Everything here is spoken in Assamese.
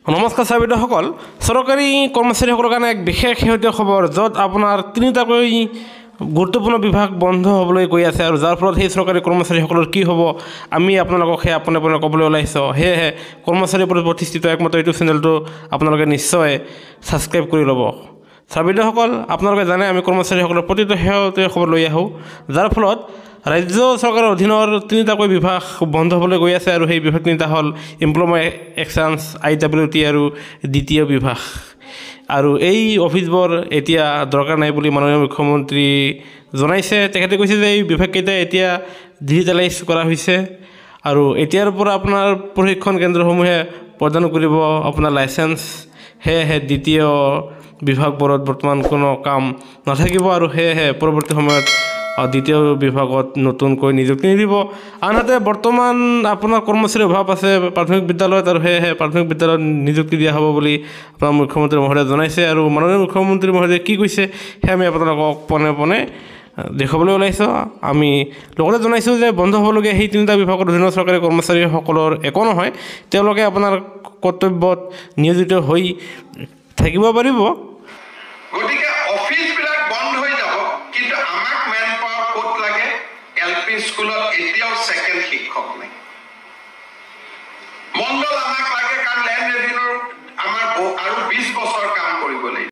নমস্কাৰ চাবিদসকল চৰকাৰী কৰ্মচাৰীসকলৰ কাৰণে এক বিশেষ শেহতীয়া খবৰ য'ত আপোনাৰ তিনিটাকৈ গুৰুত্বপূৰ্ণ বিভাগ বন্ধ হ'বলৈ গৈ আছে আৰু যাৰ ফলত সেই চৰকাৰী কৰ্মচাৰীসকলৰ কি হ'ব আমি আপোনালোকক সেই আপোনে ক'বলৈ ওলাইছোঁ সেয়েহে কৰ্মচাৰীৰ ওপৰত প্ৰতিষ্ঠিত একমাত্ৰ ইউটিউব চেনেলটো আপোনালোকে নিশ্চয় ছাবস্ক্ৰাইব কৰি ল'ব। চাবিদসকল আপোনালোকে জানে আমি কৰ্মচাৰীসকলৰ প্ৰতিটো শেহতীয়া খবৰ লৈ আহোঁ যাৰ ফলত ৰাজ্য চৰকাৰৰ অধীনৰ তিনিটাকৈ বিভাগ বন্ধ হ'বলৈ গৈ আছে আৰু সেই বিভাগ তিনিটা হ'ল এমপ্লয়মেণ্ট এক্সচেঞ্জ IWT আৰু দ্বিতীয় বিভাগ আৰু এই অফিচবোৰ এতিয়া দৰকাৰ নাই বুলি মাননীয় মুখ্যমন্ত্ৰী জনাইছে। তেখেতে কৈছে যে এই বিভাগকেইটা এতিয়া ডিজিটেলাইজ কৰা হৈছে আৰু এতিয়াৰ পৰা আপোনাৰ প্ৰশিক্ষণ কেন্দ্ৰসমূহে প্ৰদান কৰিব আপোনাৰ লাইচেঞ্চ। সেয়েহে দ্বিতীয় বিভাগবোৰত বৰ্তমান কোনো কাম নাথাকিব আৰু সেয়েহে পৰৱৰ্তী সময়ত দ্বিতীয় বিভাগত নতুনকৈ নিযুক্তি নিদিব। আনহাতে বৰ্তমান আপোনাৰ কৰ্মচাৰীৰ অভাৱ আছে প্ৰাথমিক বিদ্যালয়ত আৰু সেয়েহে প্ৰাথমিক বিদ্যালয়ত নিযুক্তি দিয়া হ'ব বুলি আপোনাৰ মুখ্যমন্ত্ৰী মহোদয়ে জনাইছে আৰু মাননীয় মুখ্যমন্ত্ৰী মহোদয়ে কি কৈছে সেয়া আমি আপোনালোকক পোনে দেখুৱাবলৈ ওলাইছোঁ। আমি লগতে জনাইছোঁ যে বন্ধ হ'বলগীয়া সেই তিনিটা বিভাগৰ অধীনৰ চৰকাৰী কৰ্মচাৰীসকলৰ একো নহয়, তেওঁলোকে আপোনাৰ কৰ্তব্যত নিয়োজিত হৈ থাকিব পাৰিব। গতিকে অফিচবিলাক বন্ধ হৈ যাব, কিন্তু আমাক মেন পাৱাৰ ক'ত লাগে? LP স্কুলত এতিয়াও ছেকেণ্ড শিক্ষক নাই। মণ্ডল আমাক লাগে কাৰণ লেণ্ড ৰেভিনিউৰ আমাৰ আৰু 20 বছৰ কাম কৰিব লাগিব।